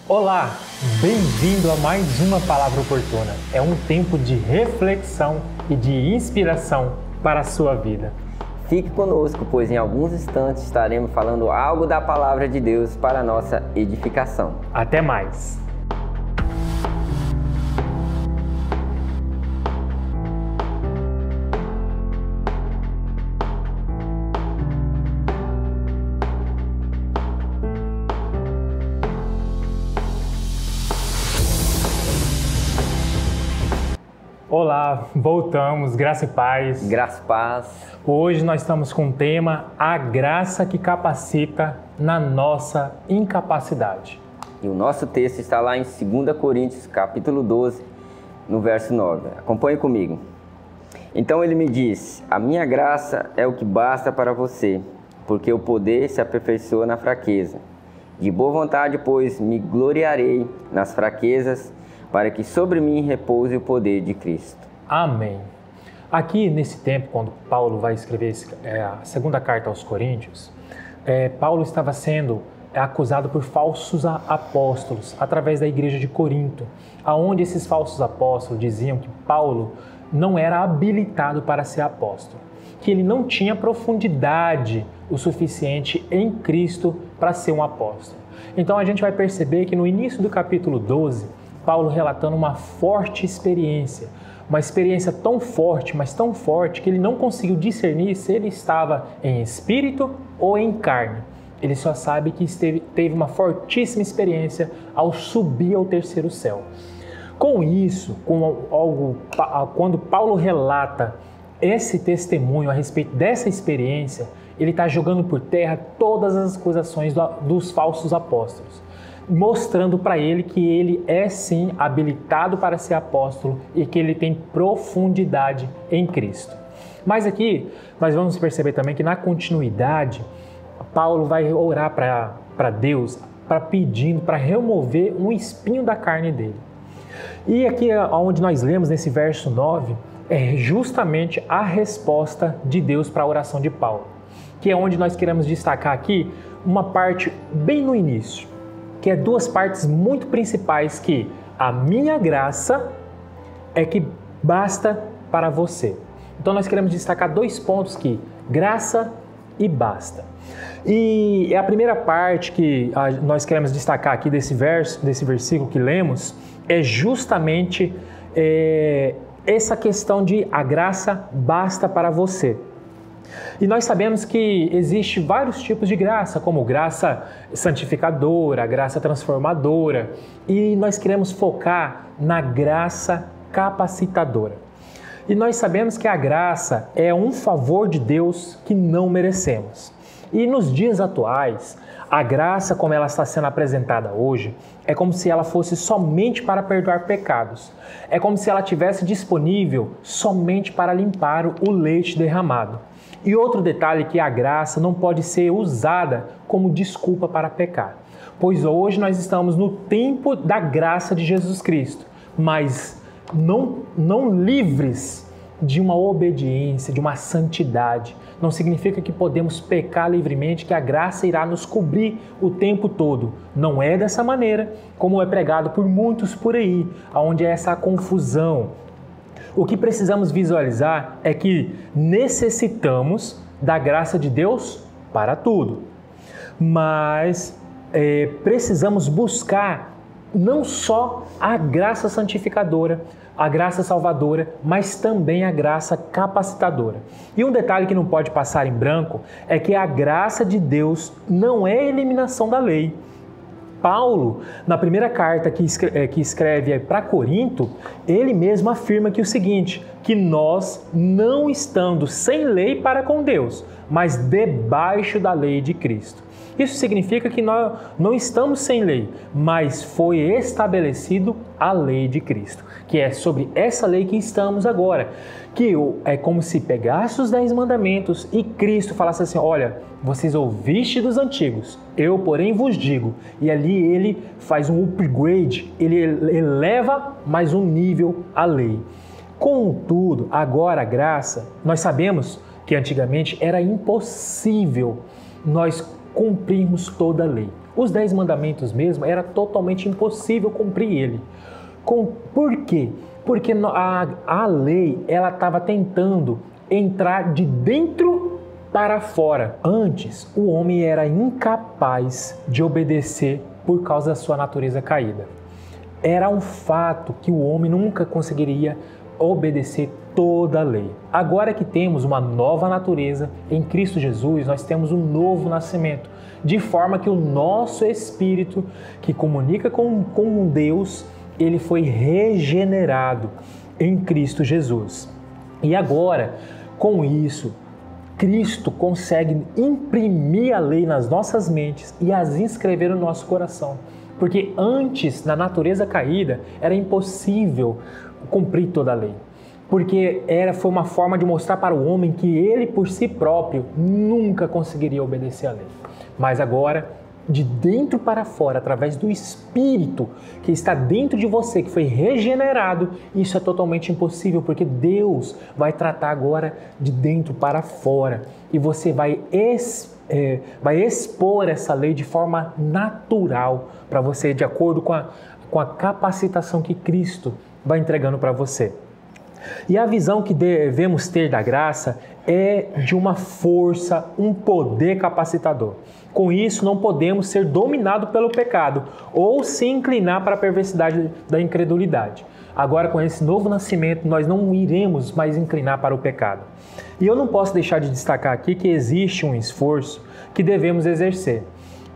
Olá, bem-vindo a mais uma Palavra Oportuna. É um tempo de reflexão e de inspiração para a sua vida. Fique conosco, pois em alguns instantes estaremos falando algo da Palavra de Deus para a nossa edificação. Até mais! Olá, voltamos, graça e paz. Graça e paz. Hoje nós estamos com o tema A Graça que Capacita na Nossa Incapacidade. E o nosso texto está lá em 2 Coríntios, capítulo 12, no verso 9. Acompanhe comigo. Então ele me disse: a minha graça é o que basta para você, porque o poder se aperfeiçoa na fraqueza. De boa vontade, pois, me gloriarei nas fraquezas, para que sobre mim repouse o poder de Cristo. Amém. Aqui, nesse tempo, quando Paulo vai escrever a segunda carta aos Coríntios, Paulo estava sendo acusado por falsos apóstolos através da igreja de Corinto, aonde esses falsos apóstolos diziam que Paulo não era habilitado para ser apóstolo, que ele não tinha profundidade o suficiente em Cristo para ser um apóstolo. Então a gente vai perceber que no início do capítulo 12, Paulo relatando uma forte experiência, uma experiência tão forte, mas tão forte, que ele não conseguiu discernir se ele estava em espírito ou em carne. Ele só sabe que teve uma fortíssima experiência ao subir ao terceiro céu. Com isso, quando Paulo relata esse testemunho a respeito dessa experiência, ele está jogando por terra todas as acusações dos falsos apóstolos, mostrando para ele que ele é sim habilitado para ser apóstolo e que ele tem profundidade em Cristo. Mas aqui nós vamos perceber também que na continuidade, Paulo vai orar para Deus, pedindo para remover um espinho da carne dele. E aqui onde nós lemos nesse verso 9, é justamente a resposta de Deus para a oração de Paulo, que é onde nós queremos destacar aqui uma parte bem no início, que é duas partes muito principais, que a minha graça é que basta para você. Então nós queremos destacar dois pontos aqui, graça e basta. E a primeira parte que nós queremos destacar aqui desse versículo que lemos, é justamente essa questão de a graça basta para você. E nós sabemos que existe vários tipos de graça, como graça santificadora, graça transformadora, e nós queremos focar na graça capacitadora. E nós sabemos que a graça é um favor de Deus que não merecemos. E nos dias atuais, a graça, como ela está sendo apresentada hoje, é como se ela fosse somente para perdoar pecados. É como se ela estivesse disponível somente para limpar o leite derramado. E outro detalhe é que a graça não pode ser usada como desculpa para pecar, pois hoje nós estamos no tempo da graça de Jesus Cristo, mas não livres de uma obediência, de uma santidade. Não significa que podemos pecar livremente, que a graça irá nos cobrir o tempo todo. Não é dessa maneira, como é pregado por muitos por aí, onde é essa confusão. O que precisamos visualizar é que necessitamos da graça de Deus para tudo, mas precisamos buscar não só a graça santificadora, a graça salvadora, mas também a graça capacitadora. E um detalhe que não pode passar em branco é que a graça de Deus não é a eliminação da lei. Paulo, na primeira carta que escreve para Corinto, ele mesmo afirma que o seguinte, que nós não estando sem lei para com Deus, mas debaixo da lei de Cristo. Isso significa que nós não estamos sem lei, mas foi estabelecido a lei de Cristo, que é sobre essa lei que estamos agora, que é como se pegasse os 10 mandamentos e Cristo falasse assim, olha, vocês ouviste dos antigos, eu porém vos digo, e ali ele faz um upgrade, ele eleva mais um nível a lei. Contudo, agora a graça, nós sabemos que antigamente era impossível nós cumprirmos toda a lei. Os 10 mandamentos mesmo, era totalmente impossível cumprir ele. Por quê? Porque a lei, ela estava tentando entrar de dentro para fora. Antes, o homem era incapaz de obedecer por causa da sua natureza caída. Era um fato que o homem nunca conseguiria obedecer toda a lei. Agora que temos uma nova natureza em Cristo Jesus, nós temos um novo nascimento, de forma que o nosso espírito, que comunica com Deus, ele foi regenerado em Cristo Jesus. E agora, com isso, Cristo consegue imprimir a lei nas nossas mentes e as inscrever no nosso coração. Porque antes, na natureza caída, era impossível cumprir toda a lei. Porque foi uma forma de mostrar para o homem que ele, por si próprio, nunca conseguiria obedecer a lei. Mas agora, de dentro para fora, através do Espírito que está dentro de você, que foi regenerado, isso é totalmente impossível, porque Deus vai tratar agora de dentro para fora. E você vai expor essa lei de forma natural para você, de acordo com a capacitação que Cristo vai entregando para você. E a visão que devemos ter da graça é de uma força, um poder capacitador. Com isso, não podemos ser dominados pelo pecado ou se inclinar para a perversidade da incredulidade. Agora, com esse novo nascimento, nós não iremos mais inclinar para o pecado. E eu não posso deixar de destacar aqui que existe um esforço que devemos exercer.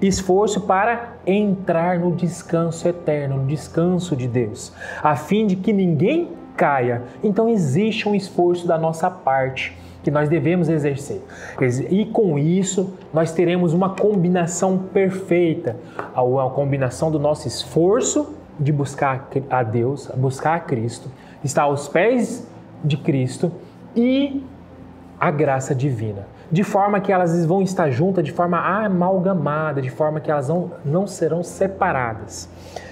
Esforço para entrar no descanso eterno, no descanso de Deus, a fim de que ninguém caia. Então existe um esforço da nossa parte que nós devemos exercer. E com isso, nós teremos uma combinação perfeita, a combinação do nosso esforço de buscar a Deus, buscar a Cristo, estar aos pés de Cristo e a graça divina. De forma que elas vão estar juntas, de forma amalgamada, de forma que elas não serão separadas.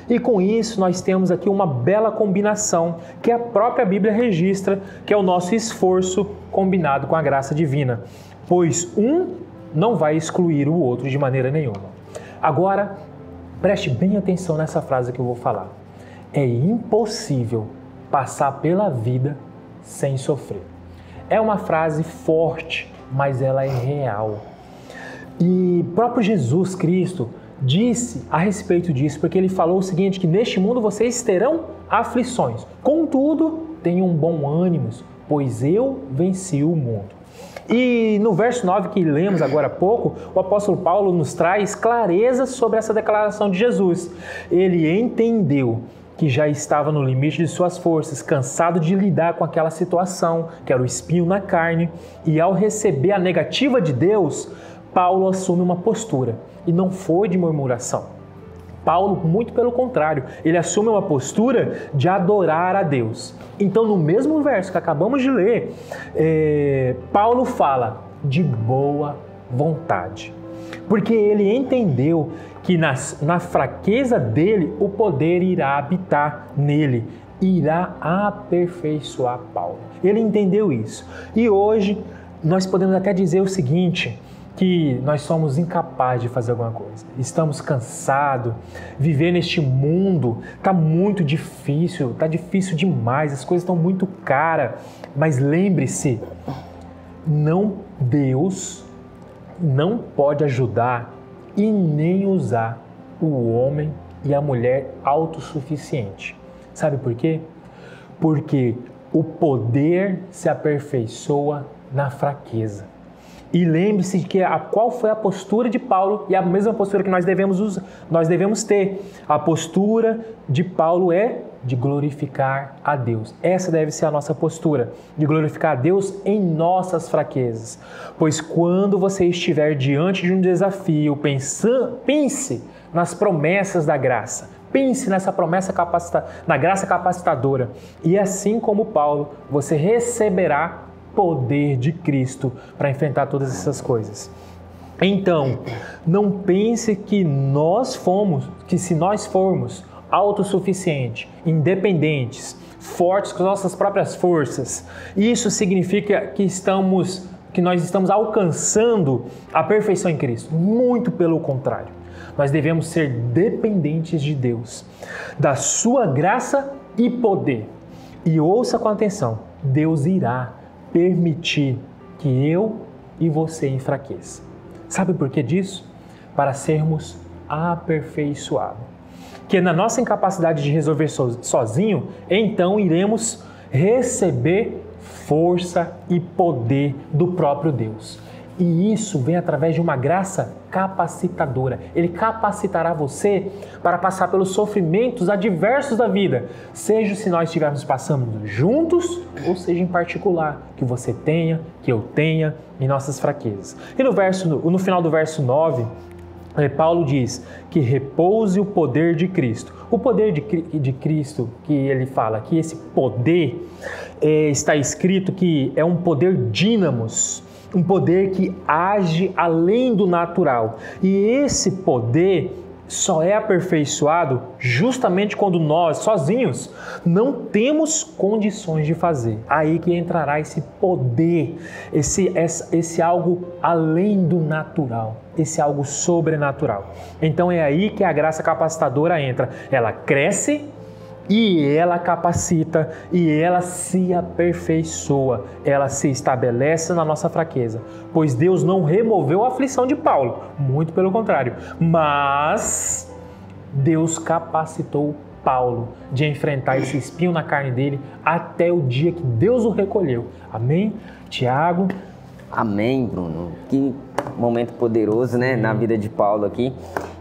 E com isso nós temos aqui uma bela combinação que a própria Bíblia registra, que é o nosso esforço combinado com a graça divina. Pois um não vai excluir o outro de maneira nenhuma. Agora, preste bem atenção nessa frase que eu vou falar. É impossível passar pela vida sem sofrer. É uma frase forte, mas ela é real. E próprio Jesus Cristo disse a respeito disso, porque ele falou o seguinte, que neste mundo vocês terão aflições. Contudo, tenham bom ânimo, pois eu venci o mundo. E no verso 9 que lemos agora há pouco, o apóstolo Paulo nos traz clareza sobre essa declaração de Jesus. Ele entendeu que já estava no limite de suas forças, cansado de lidar com aquela situação, que era o espinho na carne, e ao receber a negativa de Deus, Paulo assume uma postura, e não foi de murmuração. Paulo, muito pelo contrário, ele assume uma postura de adorar a Deus. Então, no mesmo verso que acabamos de ler, Paulo fala de boa vontade, porque ele entendeu que na fraqueza dele, o poder irá habitar nele, irá aperfeiçoar Paulo. Ele entendeu isso. E hoje, nós podemos até dizer o seguinte, que nós somos incapazes de fazer alguma coisa. Estamos cansados, viver neste mundo está muito difícil, está difícil demais, as coisas estão muito caras. Mas lembre-se, Deus não pode ajudar e nem usar o homem e a mulher autossuficiente. Sabe por quê? Porque o poder se aperfeiçoa na fraqueza. E lembre-se que qual foi a postura de Paulo e a mesma postura que nós devemos ter. A postura de Paulo é de glorificar a Deus. Essa deve ser a nossa postura, de glorificar a Deus em nossas fraquezas. Pois quando você estiver diante de um desafio, pense nas promessas da graça. Pense nessa promessa na graça capacitadora. E assim como Paulo, você receberá poder de Cristo para enfrentar todas essas coisas. Então, não pense que se nós formos autossuficientes, independentes, fortes com nossas próprias forças, isso significa que nós estamos alcançando a perfeição em Cristo. Muito pelo contrário. nós devemos ser dependentes de Deus, da sua graça e poder. E ouça com atenção, Deus irá permitir que eu e você enfraqueça. Sabe por que disso? Para sermos aperfeiçoados. Que na nossa incapacidade de resolver sozinho, então iremos receber força e poder do próprio Deus. E isso vem através de uma graça capacitadora. Ele capacitará você para passar pelos sofrimentos adversos da vida, seja se nós estivermos passando juntos, ou seja em particular, que você tenha, que eu tenha, em nossas fraquezas. E no final do verso 9, Paulo diz que repouse o poder de Cristo. O poder de Cristo que ele fala, que esse poder está escrito que é um poder dínamos, um poder que age além do natural. E esse poder só é aperfeiçoado justamente quando nós, sozinhos, não temos condições de fazer. Aí que entrará esse poder, esse algo além do natural, esse algo sobrenatural. Então é aí que a graça capacitadora entra. Ela cresce e ela capacita e ela se aperfeiçoa, ela se estabelece na nossa fraqueza, pois Deus não removeu a aflição de Paulo, muito pelo contrário, mas Deus capacitou Paulo de enfrentar esse espinho na carne dele até o dia que Deus o recolheu. Amém? Tiago? Amém, Bruno. Que momento poderoso, né, na vida de Paulo aqui.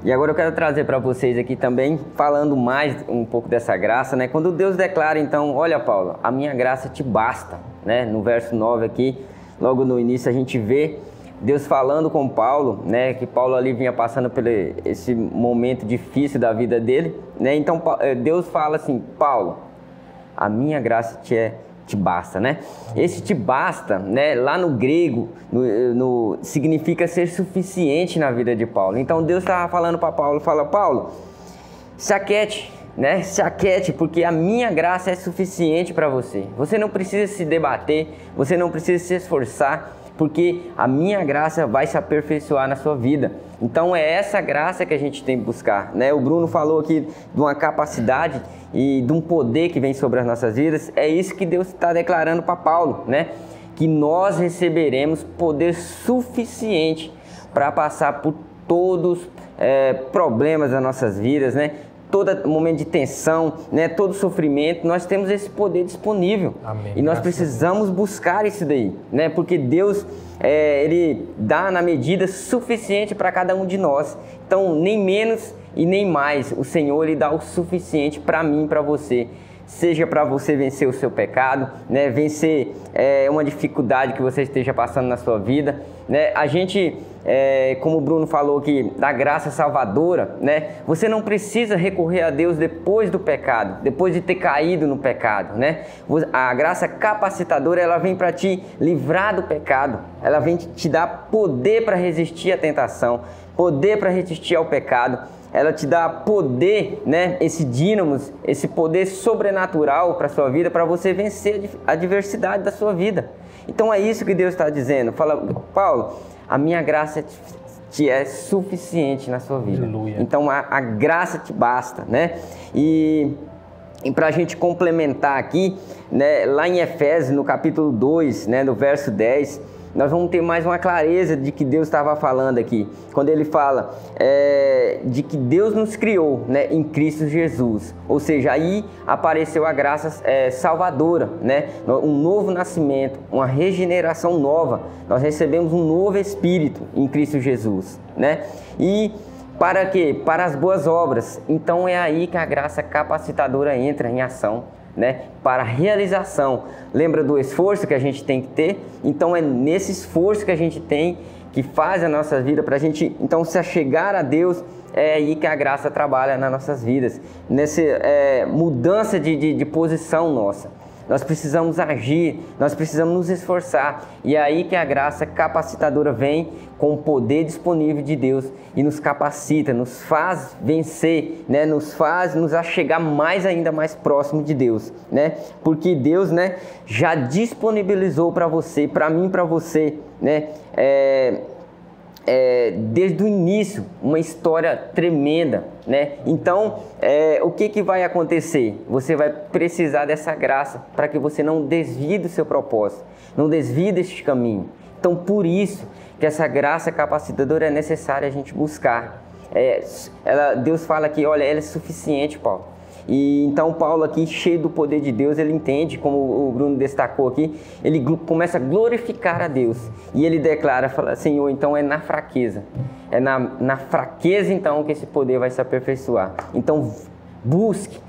E agora eu quero trazer para vocês aqui também, falando mais um pouco dessa graça, né? Quando Deus declara, então, olha, Paulo, a minha graça te basta, né? No verso 9 aqui, logo no início a gente vê Deus falando com Paulo, né? Que Paulo ali vinha passando por esse momento difícil da vida dele, né? Então Deus fala assim, Paulo, a minha graça te basta, né? Esse te basta, né? Lá no grego, significa ser suficiente na vida de Paulo. Então Deus estava falando para Paulo, fala, Paulo, se aquete, né? Se aquete, porque a minha graça é suficiente para você. Você não precisa se debater, você não precisa se esforçar, porque a minha graça vai se aperfeiçoar na sua vida. Então é essa graça que a gente tem que buscar, né? O Bruno falou aqui de uma capacidade e de um poder que vem sobre as nossas vidas. É isso que Deus está declarando para Paulo, né? Que nós receberemos poder suficiente para passar por todos os problemas das nossas vidas, né? Todo momento de tensão, né? Todo sofrimento, nós temos esse poder disponível. Amém. E nós precisamos buscar isso daí, né? Porque Deus, Ele dá na medida suficiente para cada um de nós. Então, nem menos e nem mais, o Senhor Ele dá o suficiente para mim e para você. Seja para você vencer o seu pecado, né? Vencer uma dificuldade que você esteja passando na sua vida, né? A gente, como o Bruno falou aqui, da graça salvadora, né? Você não precisa recorrer a Deus depois do pecado, depois de ter caído no pecado, né? A graça capacitadora, ela vem para te livrar do pecado, ela vem te dar poder para resistir à tentação, poder para resistir ao pecado. Ela te dá poder, né? Esse dínamos, esse poder sobrenatural para a sua vida, para você vencer a adversidade da sua vida. Então é isso que Deus está dizendo. Fala, Paulo, a minha graça te é suficiente na sua vida. Aleluia. Então a graça te basta, né? E para a gente complementar aqui, né? Lá em Efésios, no capítulo 2, né? No verso 10... nós vamos ter mais uma clareza de que Deus estava falando aqui. Quando ele fala de que Deus nos criou, né, em Cristo Jesus. Ou seja, aí apareceu a graça salvadora, né? Um novo nascimento, uma regeneração nova. Nós recebemos um novo Espírito em Cristo Jesus, né? E para quê? Para as boas obras. Então é aí que a graça capacitadora entra em ação, né? Para a realização. Lembra do esforço que a gente tem que ter? Então é nesse esforço que a gente tem que faz a nossa vida para a gente então se achegar a Deus. É aí que a graça trabalha nas nossas vidas, nessa mudança de posição nossa. Nós precisamos agir, nós precisamos nos esforçar. E é aí que a graça capacitadora vem com o poder disponível de Deus e nos capacita, nos faz vencer, né? Nos faz nos achegar ainda mais próximo de Deus, né? Porque Deus, né, já disponibilizou para você, para mim, para você, né? desde o início, uma história tremenda, né? Então, o que vai acontecer? Você vai precisar dessa graça para que você não desvie do seu propósito, não desvie deste caminho. Então, por isso que essa graça capacitadora é necessária a gente buscar. Deus fala aqui, olha, ela é suficiente, Paulo. E então Paulo aqui, cheio do poder de Deus, ele entende, como o Bruno destacou aqui, ele começa a glorificar a Deus. E ele declara, fala, Senhor, então é na fraqueza. É na fraqueza então que esse poder vai se aperfeiçoar. Então busque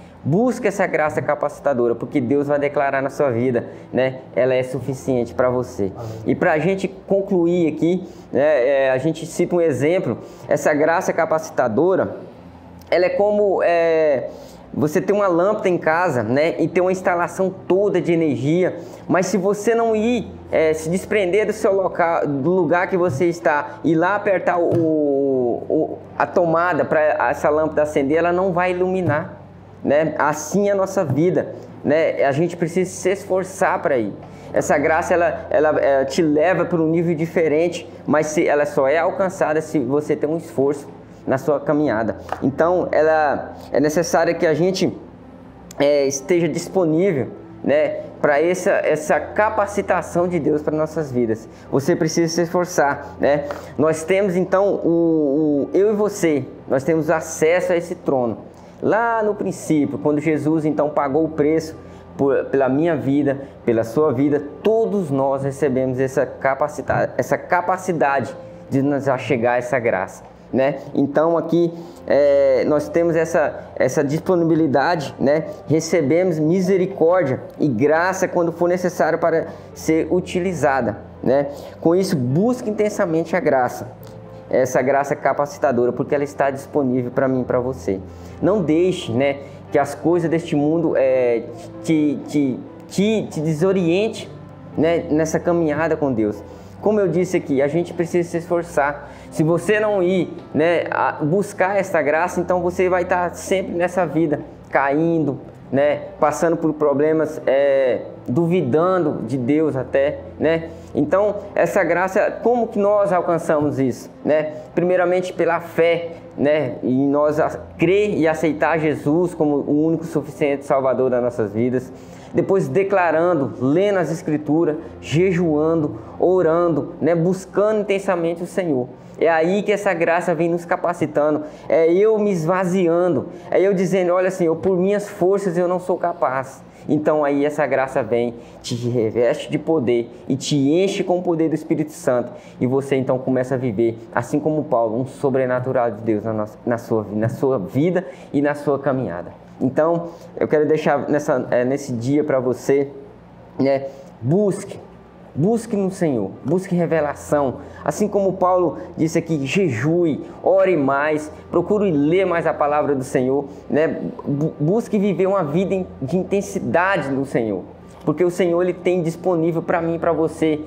essa graça capacitadora, porque Deus vai declarar na sua vida, né? Ela é suficiente para você. E para a gente concluir aqui, né, a gente cita um exemplo, essa graça capacitadora, ela é como... você tem uma lâmpada em casa, né, e tem uma instalação toda de energia, mas se você não ir se desprender do seu local, do lugar que você está, e lá apertar a tomada para essa lâmpada acender, ela não vai iluminar, né? Assim é a nossa vida, né? A gente precisa se esforçar para ir. Essa graça ela te leva para um nível diferente, mas ela só é alcançada se você tem um esforço na sua caminhada. Então, é necessário que a gente esteja disponível, né, para essa capacitação de Deus para nossas vidas. Você precisa se esforçar, né? Nós temos, então, eu e você, nós temos acesso a esse trono. Lá no princípio, quando Jesus, então, pagou o preço pela minha vida, pela sua vida, todos nós recebemos essa capacidade de nos achegar a essa graça, né? Então aqui nós temos essa disponibilidade, né? Recebemos misericórdia e graça quando for necessário para ser utilizada, né? Com isso, busque intensamente a graça, essa graça capacitadora, porque ela está disponível para mim e para você. Não deixe, né, que as coisas deste mundo te desoriente, né, nessa caminhada com Deus. Como eu disse aqui, a gente precisa se esforçar. Se você não ir, né, buscar essa graça, então você vai estar sempre nessa vida, caindo, né, passando por problemas, duvidando de Deus até, né? Então, essa graça, como que nós alcançamos isso, né? Primeiramente pela fé, né? E nós crer e aceitar Jesus como o único suficiente Salvador das nossas vidas. Depois declarando, lendo as Escrituras, jejuando, orando, né? Buscando intensamente o Senhor. É aí que essa graça vem nos capacitando, é eu me esvaziando, é eu dizendo, olha Senhor, por minhas forças eu não sou capaz. Então aí essa graça vem, te reveste de poder e te enche com o poder do Espírito Santo. E você então começa a viver, assim como Paulo, um sobrenatural de Deus na sua vida e na sua caminhada. Então eu quero deixar nesse dia para você, né, busque no Senhor, busque revelação. Assim como Paulo disse aqui, jejue, ore mais, procure ler mais a palavra do Senhor, né? Busque viver uma vida de intensidade no Senhor, porque o Senhor ele tem disponível para mim e para você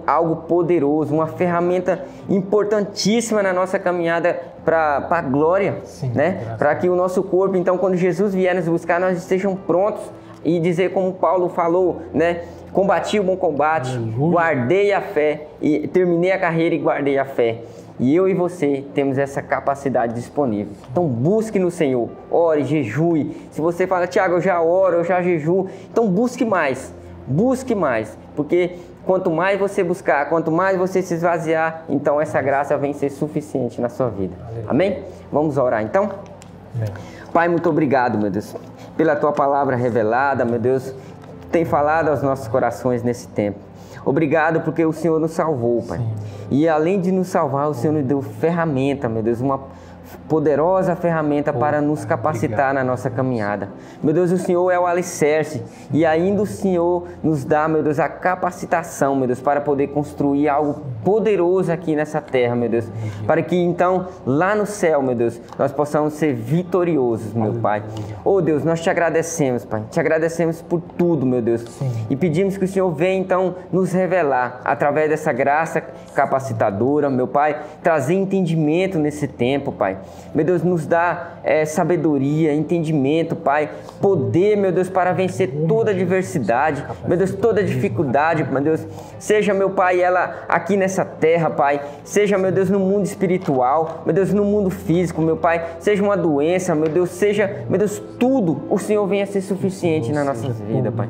algo poderoso, uma ferramenta importantíssima na nossa caminhada para a glória, sim, né? Para que o nosso corpo, então, quando Jesus vier nos buscar, nós estejam prontos e dizer como Paulo falou, né? Combati o bom combate, guardei a fé, e terminei a carreira e guardei a fé. E eu e você temos essa capacidade disponível. Então busque no Senhor, ore, jejue. Se você fala, Tiago, eu já oro, eu já jejuo, então busque mais, porque quanto mais você buscar, quanto mais você se esvaziar, então essa graça vem ser suficiente na sua vida. Amém? Vamos orar então? Amém. Pai, muito obrigado, meu Deus, pela Tua palavra revelada, meu Deus, tem falado aos nossos corações nesse tempo. Obrigado porque o Senhor nos salvou, Pai. Sim. E além de nos salvar, o Senhor nos deu ferramenta, meu Deus, uma poderosa ferramenta para nos capacitar na nossa caminhada. Meu Deus, o Senhor é o alicerce e ainda o Senhor nos dá, meu Deus, a capacitação, meu Deus, para poder construir algo poderoso aqui nessa terra, meu Deus, para que então lá no céu, meu Deus, nós possamos ser vitoriosos, meu Pai. Oh Deus, nós te agradecemos, Pai, te agradecemos por tudo, meu Deus. Sim. E pedimos que o Senhor venha então nos revelar através dessa graça capacitadora, meu Pai, trazer entendimento nesse tempo, Pai. Meu Deus, nos dá sabedoria, entendimento, Pai, poder, meu Deus, para vencer toda adversidade, meu Deus, toda dificuldade, meu Deus, seja, meu Pai, ela aqui nessa terra, Pai, seja, meu Deus, no mundo espiritual, meu Deus, no mundo físico, meu Pai, seja uma doença, meu Deus, seja, meu Deus, tudo, o Senhor venha ser suficiente na nossa vida, Pai.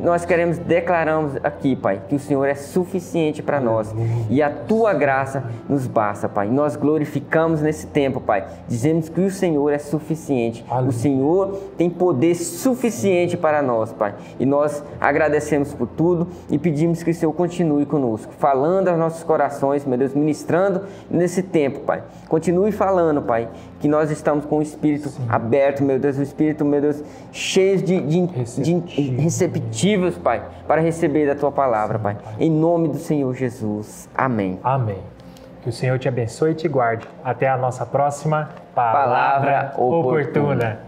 Nós declaramos aqui, Pai, que o Senhor é suficiente para nós e a Tua graça nos basta, Pai. Nós glorificamos nesse tempo, Pai, dizemos que o Senhor é suficiente, o Senhor tem poder suficiente para nós, Pai, e nós agradecemos por tudo e pedimos que o Senhor continue conosco, falando aos nossos corações, meu Deus, ministrando nesse tempo, Pai. Continue falando, Pai, que nós estamos com o Espírito aberto, meu Deus, o Espírito, meu Deus, cheio de receptivos, Pai, para receber da Tua palavra, Pai. Em nome do Senhor Jesus. Amém. Amém. Que o Senhor te abençoe e te guarde. Até a nossa próxima Palavra Oportuna.